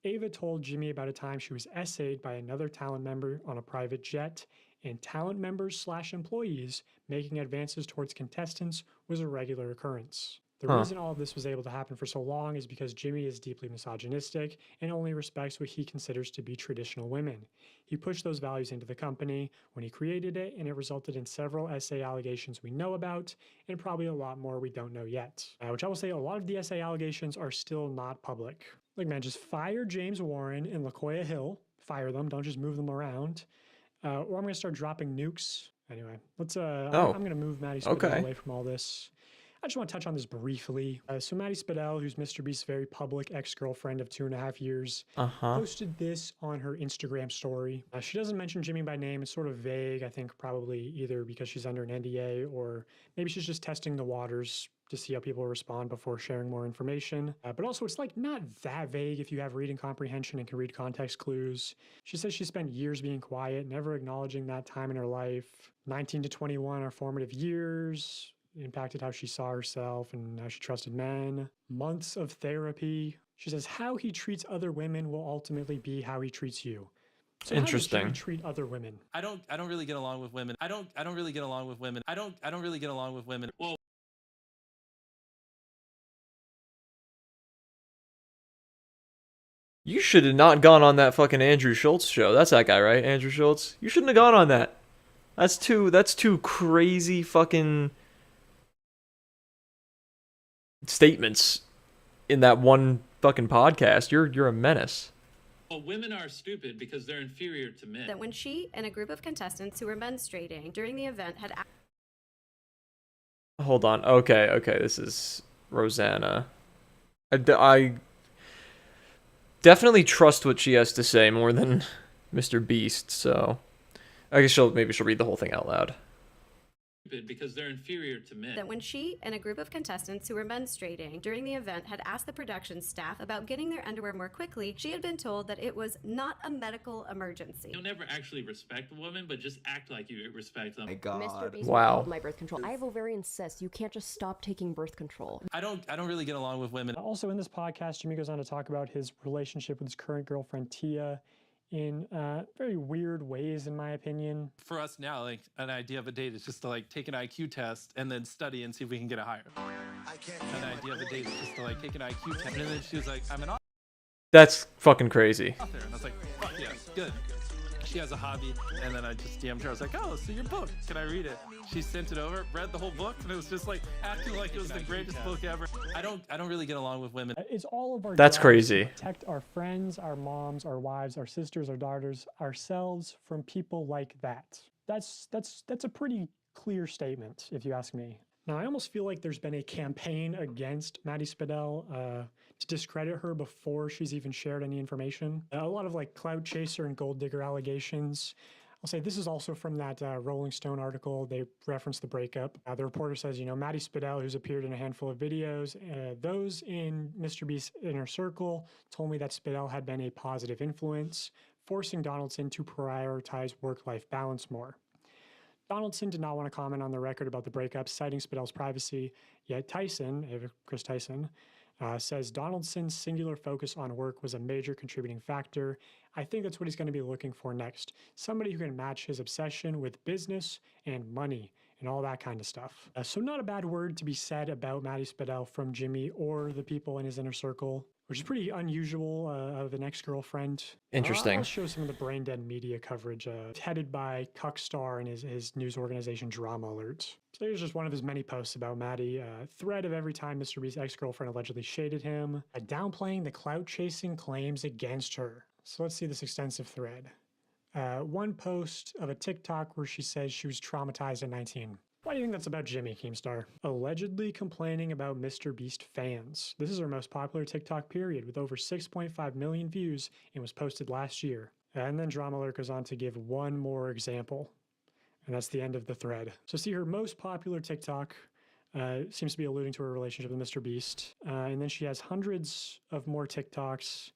Ava told Jimmy about a time she was essayed by another talent member on a private jet, and talent members / employees making advances towards contestants was a regular occurrence. The reason all of this was able to happen for so long is because Jimmy is deeply misogynistic and only respects what he considers to be traditional women. He pushed those values into the company when he created it, and it resulted in several SA allegations we know about, and probably a lot more we don't know yet. Which I will say, a lot of the SA allegations are still not public. Like, man, just fire James Warren and LaKoya Hill. Fire them, don't just move them around. Or I'm going to start dropping nukes. Anyway, let's, I'm going to move Maddie Spidell away from all this. I just want to touch on this briefly. So Maddie Spidell, who's Mr. Beast's very public ex-girlfriend of 2.5 years, posted this on her Instagram story. She doesn't mention Jimmy by name. It's sort of vague. I think probably either because she's under an NDA or maybe she's just testing the waters to see how people respond before sharing more information. But also it's like not that vague if you have reading comprehension and can read context clues. She says she spent years being quiet, never acknowledging that time in her life. 19 to 21 are formative years. Impacted how she saw herself and how she trusted men. Months of therapy. She says how he treats other women will ultimately be how he treats you. So interesting. How does Jimmy treat other women? I don't really get along with women. I don't really get along with women. I don't really get along with women. Well, you should have not gone on that fucking Andrew Schultz show. That's that guy, right? Andrew Schultz. You shouldn't have gone on that. That's two crazy fucking statements in that one fucking podcast. You're a menace. Well, women are stupid because they're inferior to men. That when she and a group of contestants who were menstruating during the event had... Hold on. Okay. This is Rosanna. I definitely trust what she has to say more than Mr. Beast, so I guess she'll read the whole thing out loud. Because they're inferior to men. That when she and a group of contestants who were menstruating during the event had asked the production staff about getting their underwear more quickly, she had been told that it was not a medical emergency. You'll never actually respect a woman, but just act like you respect them. My God. Mr. Beast wow. called my birth control. I have ovarian cysts. You can't just stop taking birth control. I don't really get along with women. Also in this podcast, Jimmy goes on to talk about his relationship with his current girlfriend, Tia, in very weird ways, in my opinion. For us now, like, an idea of a date is just to, like, take an IQ test and then study and see if we can get a higher. An idea of a date is just to, like, take an IQ test. And then she was like, I'm an author. That's fucking crazy. And I was like, fuck yeah, good. she has a hobby, and then I just DM'd her. I was like, oh, so your book, can I read it? She sent it over, read the whole book, and it was just like acting like it was the greatest book ever. I don't really get along with women. It's all of our That's jobs crazy. to protect our friends, our moms, our wives, our sisters, our daughters, ourselves from people like that. That's a pretty clear statement, if you ask me. Now, I almost feel like there's been a campaign against Maddie Spadell to discredit her before she's even shared any information. A lot of like clout chaser and gold digger allegations. I'll say this is also from that Rolling Stone article. They referenced the breakup. The reporter says, you know, Maddie Spadell, who's appeared in a handful of videos, those in Mr. Beast's inner circle told me that Spadell had been a positive influence, forcing Donaldson to prioritize work-life balance more. Donaldson did not want to comment on the record about the breakup, citing Spadell's privacy, yet Tyson, Chris Tyson, says Donaldson's singular focus on work was a major contributing factor. I think that's what he's going to be looking for next. Somebody who can match his obsession with business and money and all that kind of stuff. So not a bad word to be said about Maddie Spadell from Jimmy or the people in his inner circle, which is pretty unusual of an ex-girlfriend. Interesting. I'll show some of the brain dead media coverage headed by Cuckstar and his news organization Drama Alert. So here's just one of his many posts about Maddie. A thread of every time Mr. Beast's ex-girlfriend allegedly shaded him, downplaying the clout-chasing claims against her. So let's see this extensive thread. One post of a TikTok where she says she was traumatized at 19. Why do you think that's about Jimmy, Keemstar? Allegedly complaining about Mr. Beast fans. This is her most popular TikTok period with over 6.5 million views and was posted last year. And then Drama Alert goes on to give one more example. And that's the end of the thread. So see her most popular TikTok seems to be alluding to her relationship with Mr. Beast. And then she has hundreds of more TikToks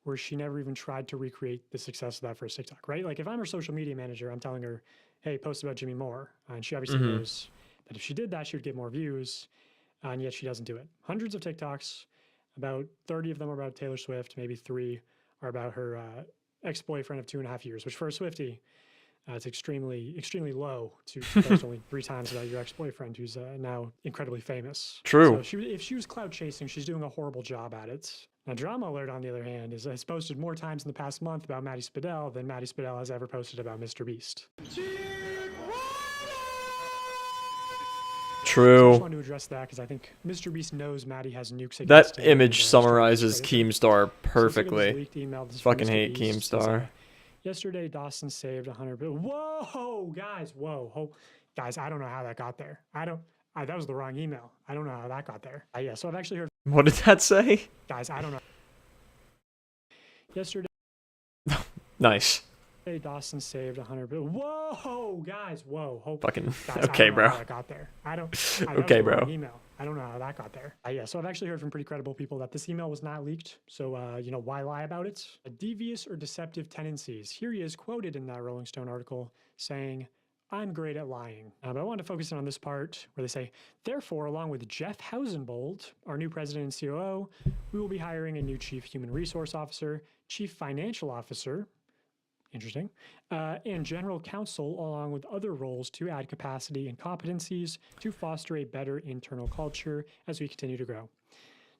where she never even tried to recreate the success of that first TikTok, right? Like if I'm her social media manager, I'm telling her, hey, post about Jimmy Moore. And she obviously knows that if she did that, she would get more views. And yet she doesn't do it. Hundreds of TikToks, about 30 of them are about Taylor Swift, maybe 3 are about her ex-boyfriend of 2.5 years, which for a Swiftie, it's extremely, extremely low to post only 3 times about your ex-boyfriend who's now incredibly famous. True. So if she was clout chasing, she's doing a horrible job at it. Now, Drama Alert, on the other hand, has posted more times in the past month about Maddie Spadell than Maddie Spadell has ever posted about Mr. Beast. True. So I just wanted to address that because I think Mr. Beast knows Maddie has nukes against That him, image and, summarizes Keemstar Keemstar perfectly. Fucking hate Keemstar. Keemstar. Yesterday, Dawson saved 100 billion. Whoa, guys, whoa. Guys, I don't know how that got there. That was the wrong email. I don't know how that got there. Yeah, so I've actually heard... What did that say? Guys, I don't know. Yesterday... Nice. Dawson saved 100 billion. Whoa, guys, whoa. Fucking Guys, okay, I don't know bro. how that got there. Okay, bro. Email. I don't know how that got there. Yeah, so I've actually heard from pretty credible people that this email was not leaked. So, why lie about it? Devious or deceptive tendencies. Here he is quoted in that Rolling Stone article saying, I'm great at lying. But I wanted to focus in on this part where they say, therefore, along with Jeff Hausenbold, our new president and COO, we will be hiring a new chief human resource officer, chief financial officer, interesting, and general counsel, along with other roles to add capacity and competencies to foster a better internal culture as we continue to grow.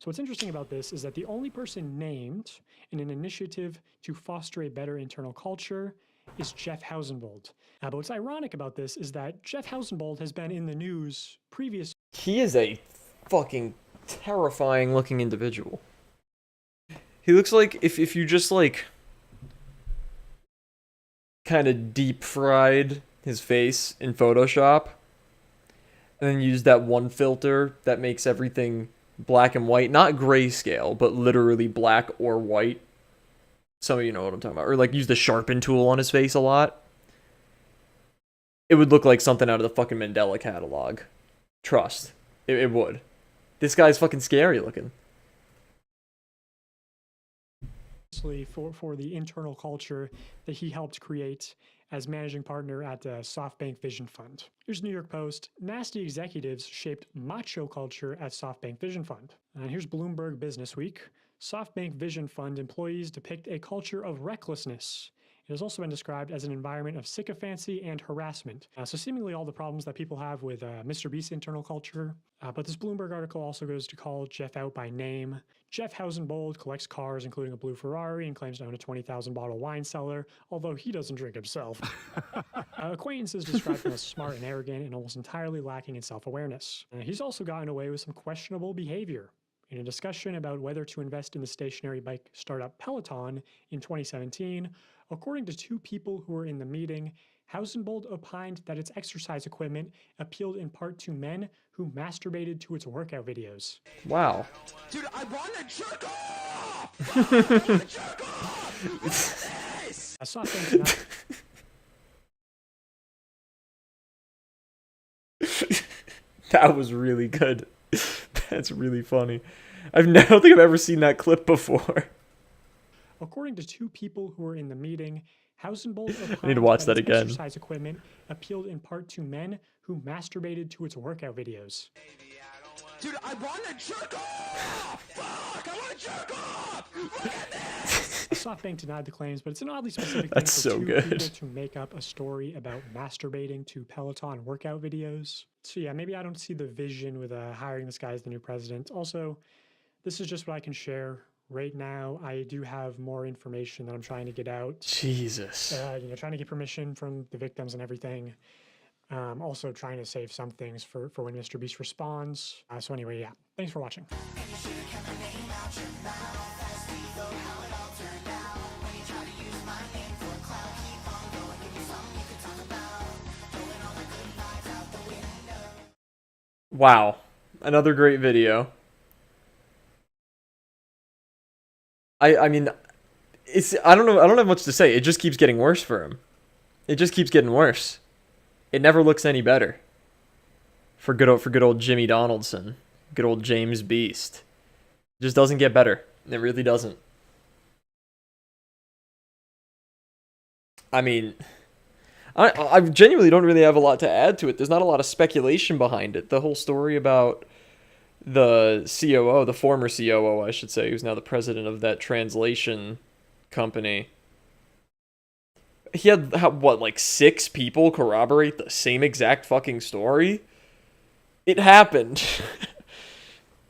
So what's interesting about this is that the only person named in an initiative to foster a better internal culture is Jeff Hausenbold. But what's ironic about this is that Jeff Hausenbold has been in the news previously. He is a fucking terrifying looking individual. He looks like if you just like kind of deep fried his face in Photoshop and then use that one filter that makes everything black and white, not grayscale, but literally black or white. Some of you know what I'm talking about. Or like use the sharpen tool on his face a lot. It would look like something out of the fucking Mandela catalog. Trust. It would. This guy's fucking scary looking. For the internal culture that he helped create as managing partner at SoftBank Vision Fund. Here's New York Post. Nasty executives shaped macho culture at SoftBank Vision Fund. And here's Bloomberg Business Week. SoftBank Vision Fund employees depict a culture of recklessness It has also been described as an environment of sycophancy and harassment. So seemingly all the problems that people have with Mr. Beast's internal culture. But this Bloomberg article also goes to call Jeff out by name. Jeff Hausenbold collects cars, including a blue Ferrari, and claims to own a 20,000 bottle wine cellar, although he doesn't drink himself. Acquaintances describe him as smart and arrogant and almost entirely lacking in self-awareness. He's also gotten away with some questionable behavior. In a discussion about whether to invest in the stationary bike startup Peloton in 2017, according to two people who were in the meeting, Hausenbold opined that its exercise equipment appealed in part to men who masturbated to its workout videos. Wow. Dude, I want to jerk off! I want to jerk off! Look at this! A soft thing tonight. That was really good. That's really funny. I don't think I've ever seen that clip before. According to two people who were in the meeting, Hausenbold opined I need to watch that its again. exercise equipment appealed in part to men who masturbated to its workout videos. Dude, I want to jerk off! Fuck! I want to jerk off! Look at this! SoftBank denied the claims, but it's an oddly specific thing That's for so two good. people to make up a story about masturbating to Peloton workout videos. So yeah, maybe I don't see the vision with hiring this guy as the new president. Also, this is just what I can share right now. I do have more information that I'm trying to get out. Jesus. Trying to get permission from the victims and everything. Also trying to save some things for when Mr. Beast responds. So anyway, yeah, thanks for watching. Wow. Another great video. I mean, I don't have much to say. It just keeps getting worse for him. It just keeps getting worse. It never looks any better. For good old Jimmy Donaldson. Good old James Beast. It just doesn't get better. It really doesn't. I mean, I genuinely don't really have a lot to add to it. There's not a lot of speculation behind it. The whole story about the COO, the former COO, I should say, who's now the president of that translation company. He had, what, like 6 people corroborate the same exact fucking story? It happened.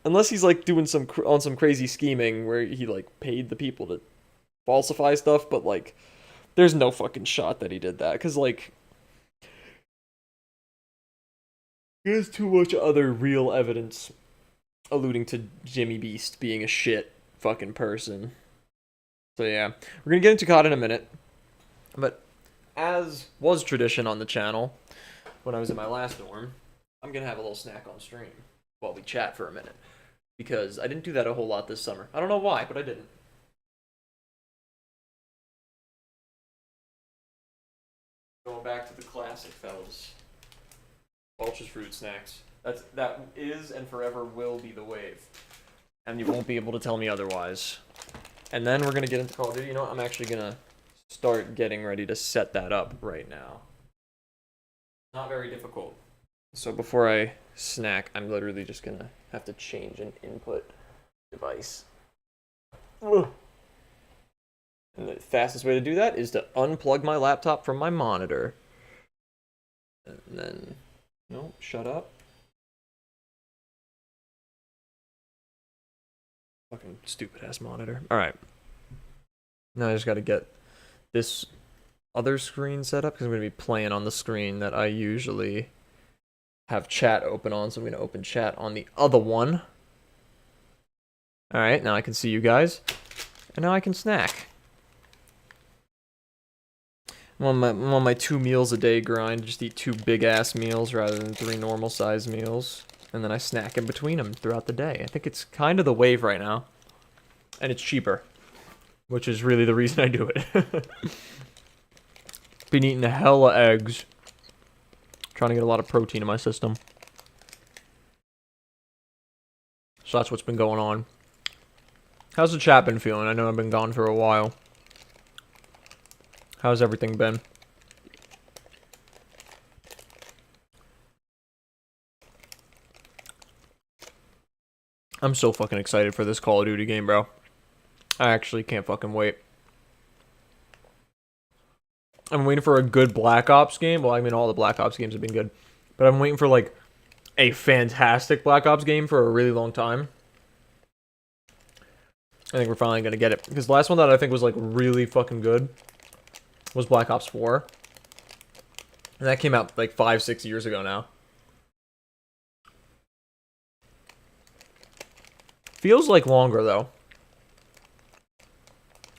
Unless he's like doing some crazy scheming where he like paid the people to falsify stuff, but like there's no fucking shot that he did that, because like there's too much other real evidence alluding to Jimmy Beast being a shit fucking person. So yeah, we're gonna get into COD in a minute, but as was tradition on the channel when I was in my last dorm, I'm gonna have a little snack on stream while we chat for a minute, because I didn't do that a whole lot this summer. I don't know why, but I didn't. Going back to the classic, fellas. Welch's fruit snacks. That is and forever will be the wave. And you won't be able to tell me otherwise. And then we're gonna get into Call of Duty. You know what? I'm actually gonna start getting ready to set that up right now. Not very difficult. So before I snack, I'm literally just gonna have to change an input device. Ugh. And the fastest way to do that is to unplug my laptop from my monitor. And then, no, shut up. Fucking stupid ass monitor. Alright. Now I just gotta get this other screen set up, because I'm gonna be playing on the screen that I usually have chat open on, so I'm gonna open chat on the other one. Alright, now I can see you guys. And now I can snack. I'm on my 2 meals a day grind. Just eat 2 big ass meals rather than 3 normal size meals. And then I snack in between them throughout the day. I think it's kind of the wave right now. And it's cheaper. Which is really the reason I do it. Been eating a hella eggs. Trying to get a lot of protein in my system. So that's what's been going on. How's the chat been feeling? I know I've been gone for a while. How's everything been? I'm so fucking excited for this Call of Duty game, bro. I actually can't fucking wait. I'm waiting for a good Black Ops game. Well, I mean, all the Black Ops games have been good. But I'm waiting for, like, a fantastic Black Ops game for a really long time. I think we're finally going to get it. Because the last one that I think was, like, really fucking good was Black Ops 4. And that came out, like, 5-6 years ago now. Feels like longer, though.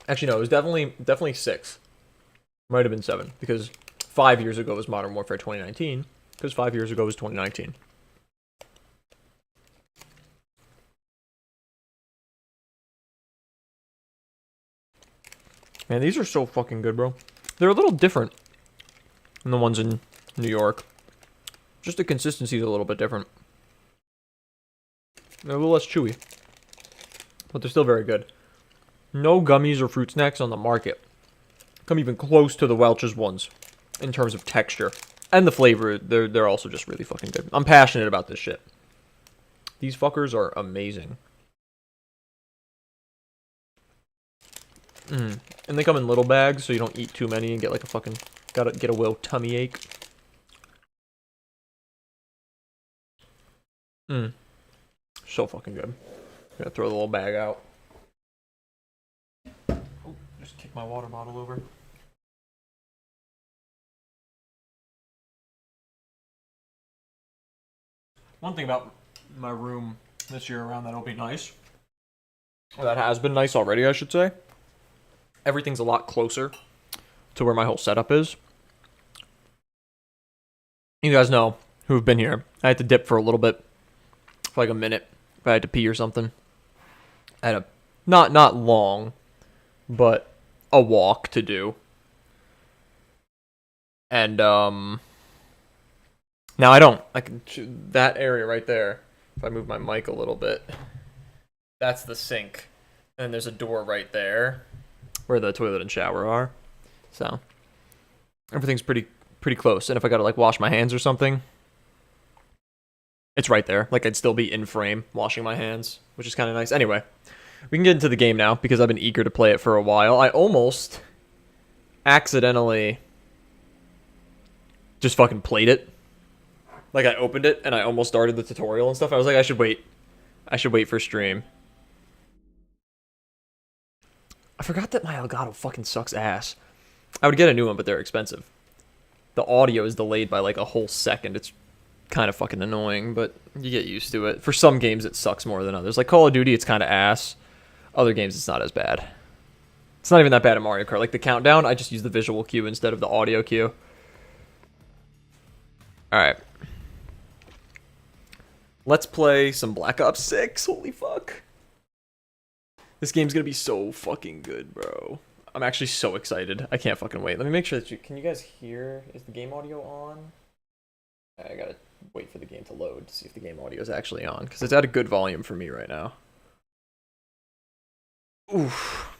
Actually, no, it was definitely 6. Might have been 7, because 5 years ago was Modern Warfare 2019, because 5 years ago was 2019. Man, these are so fucking good, bro. They're a little different than the ones in New York. Just the consistency is a little bit different. They're a little less chewy. But they're still very good. No gummies or fruit snacks on the market come even close to the Welch's ones in terms of texture. And the flavor, they're also just really fucking good. I'm passionate about this shit. These fuckers are amazing. And they come in little bags, so you don't eat too many and get like a fucking... Gotta get a real tummy ache. So fucking good. Gonna throw the little bag out. Oh, just kick my water bottle over. One thing about my room this year around that'll be nice, or that has been nice already, I should say. Everything's a lot closer to where my whole setup is. You guys know who have been here. I had to dip for a little bit, for like a minute, if I had to pee or something. I had a not long, but a walk to do. And now I don't. I can that area right there. If I move my mic a little bit, that's the sink, and there's a door right there where the toilet and shower are. So everything's pretty close. And if I gotta like wash my hands or something, it's right there. Like I'd still be in frame washing my hands, which is kind of nice. Anyway, we can get into the game now because I've been eager to play it for a while. I almost accidentally just fucking played it. Like I opened it and I almost started the tutorial and stuff. I was like, I should wait for stream. I forgot that my Elgato fucking sucks ass. I would get a new one, but they're expensive. The audio is delayed by like a whole second. It's kind of fucking annoying, but you get used to it. For some games, it sucks more than others. Like Call of Duty, it's kind of ass. Other games, it's not as bad. It's not even that bad at Mario Kart. Like the countdown, I just use the visual cue instead of the audio cue. Alright. Let's play some Black Ops 6. Holy fuck. This game's gonna be so fucking good, bro. I'm actually so excited. I can't fucking wait. Let me make sure that you... Can you guys hear? Is the game audio on? I gotta wait for the game to load to see if the game audio is actually on. Because it's at a good volume for me right now. Oof.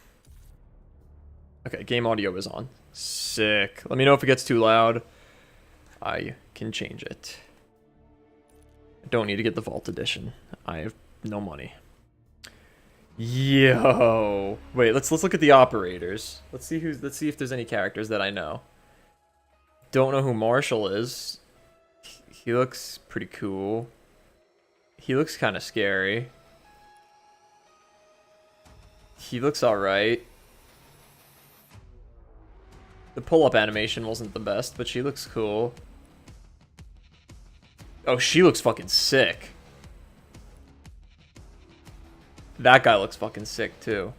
Okay, game audio is on. Sick. Let me know if it gets too loud. I can change it. I don't need to get the Vault Edition. I have no money. Yo. Wait, let's look at the operators. Let's see if there's any characters that I know. Don't know who Marshall is. He looks pretty cool. He looks kind of scary. He looks alright. The pull-up animation wasn't the best, but she looks cool. Oh, she looks fucking sick. That guy looks fucking sick, too.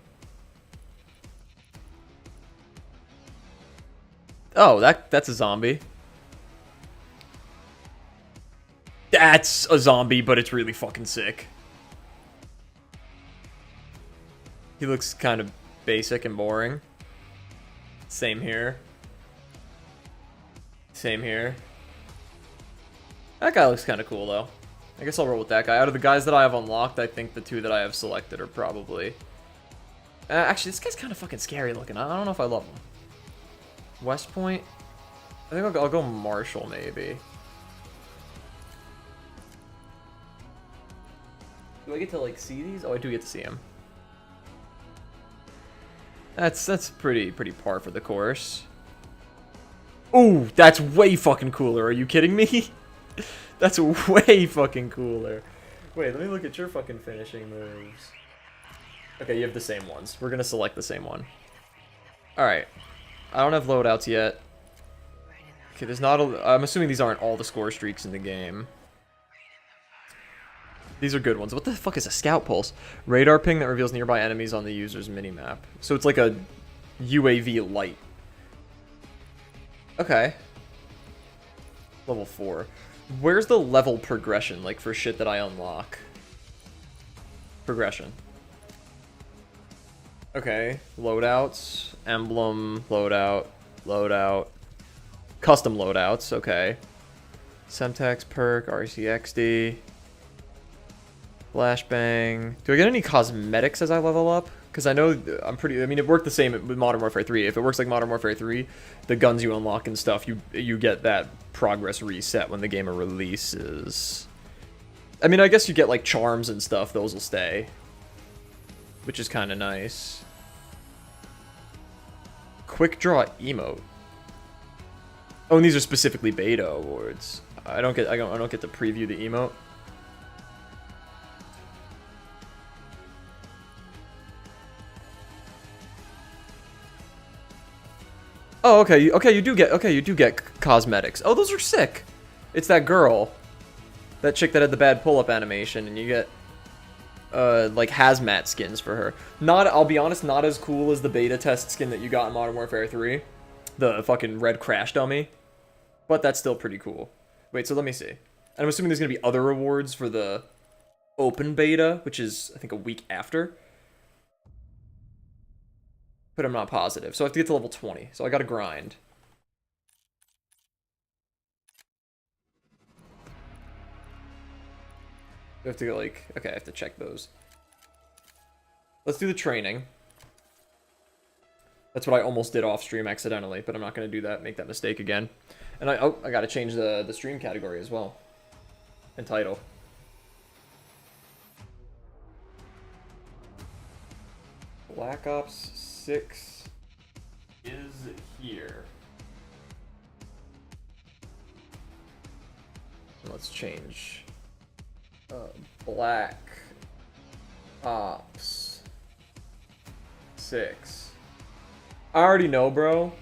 Oh, that's a zombie. That's a zombie, but it's really fucking sick. He looks kind of basic and boring. Same here. Same here. That guy looks kind of cool, though. I guess I'll roll with that guy. Out of the guys that I have unlocked, I think the two that I have selected are probably... actually, this guy's kind of fucking scary looking. I don't know if I love him. West Point? I think I'll go Marshall, maybe. Do I get to, like, see these? Oh, I do get to see him. That's pretty par for the course. Ooh, that's way fucking cooler. Are you kidding me? That's way fucking cooler. Wait, let me look at your fucking finishing moves. Okay, you have the same ones. We're gonna select the same one. Alright. I don't have loadouts yet. Okay, there's not a... I'm assuming these aren't all the score streaks in the game. These are good ones. What the fuck is a scout pulse? Radar ping that reveals nearby enemies on the user's minimap. So it's like a UAV light. Okay. Level 4. Where's the level progression, like, for shit that I unlock? Progression. Okay. Loadouts. Emblem. Loadout. Loadout. Custom loadouts. Okay. Semtex perk. RCXD. Flashbang. Do I get any cosmetics as I level up? Because I know I'm pretty... I mean, it worked the same with Modern Warfare 3. If it works like Modern Warfare 3, the guns you unlock and stuff, you get that progress reset when the game releases. I mean, I guess you get, like, charms and stuff. Those will stay. Which is kind of nice. Quick draw emote. Oh, and these are specifically beta awards. I don't get to preview the emote. Oh, okay. Okay, you do get cosmetics. Oh, those are sick. It's that girl. That chick that had the bad pull-up animation, and you get like hazmat skins for her. I'll be honest, not as cool as the beta test skin that you got in Modern Warfare 3. The fucking red crash dummy. But that's still pretty cool. Wait, so let me see. And I'm assuming there's going to be other rewards for the open beta, which is, I think, a week after. But I'm not positive. So I have to get to level 20. So I gotta grind. I have to go, like... Okay, I have to check those. Let's do the training. That's what I almost did off stream accidentally, but I'm not gonna do that, make that mistake again. And I gotta change the stream category as well. And title. Black Ops 6 is here. Let's change. Black Ops 6. I already know, bro.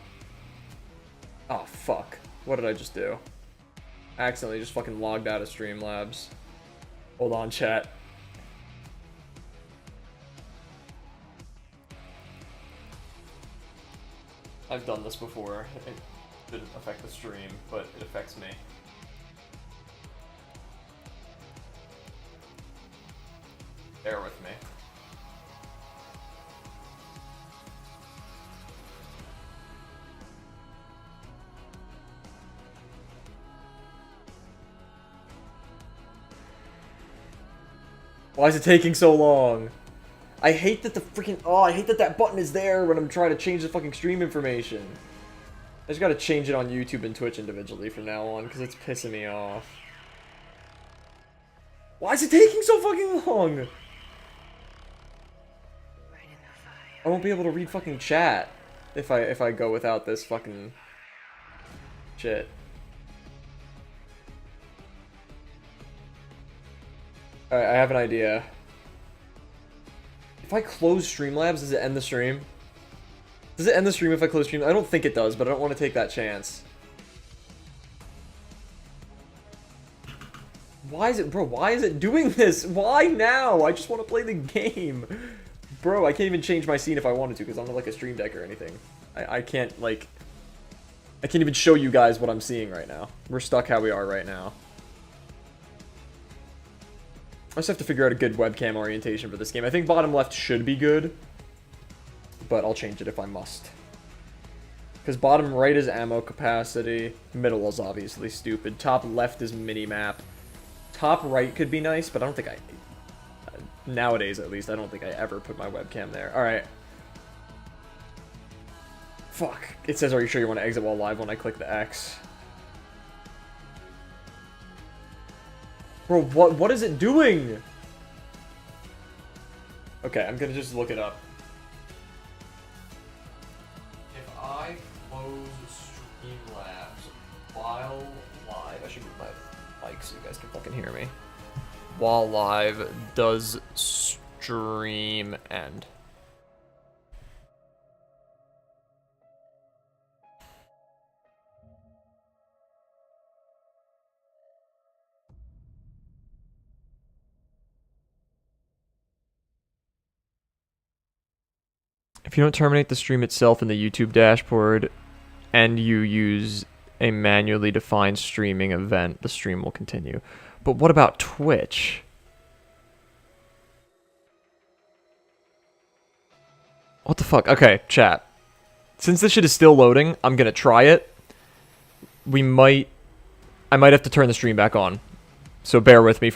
Oh, fuck. What did I just do? I accidentally just fucking logged out of Streamlabs. Hold on, chat. I've done this before. It didn't affect the stream, but it affects me. Bear with me. Why is it taking so long? I hate that the freaking... Oh, I hate that that button is there when I'm trying to change the fucking stream information. I just gotta change it on YouTube and Twitch individually from now on, because it's pissing me off. Why is it taking so fucking long? I won't be able to read fucking chat if I go without this fucking shit. Alright, I have an idea. If I close Streamlabs, does it end the stream? Does it end the stream if I close Streamlabs? I don't think it does, but I don't want to take that chance. Why is it, bro, why is it doing this? Why now? I just want to play the game. Bro, I can't even change my scene if I wanted to, because I'm not like a stream deck or anything. I can't, like... I can't even show you guys what I'm seeing right now. We're stuck how we are right now. I just have to figure out a good webcam orientation for this game. I think bottom left should be good, but I'll change it if I must. Because bottom right is ammo capacity, middle is obviously stupid, top left is minimap. Top right could be nice, but I don't think nowadays at least, I don't think I ever put my webcam there. Alright. Fuck. It says, are you sure you want to exit while live when I click the X? Bro, what is it doing? Okay, I'm gonna just look it up. If I close Streamlabs while live. I should move my mic so you guys can fucking hear me. While live does stream end. If you don't terminate the stream itself in the YouTube dashboard and you use a manually defined streaming event, the stream will continue. But what about Twitch? What the fuck? Okay, chat. Since this shit is still loading, I'm gonna try it. I might have to turn the stream back on. So bear with me for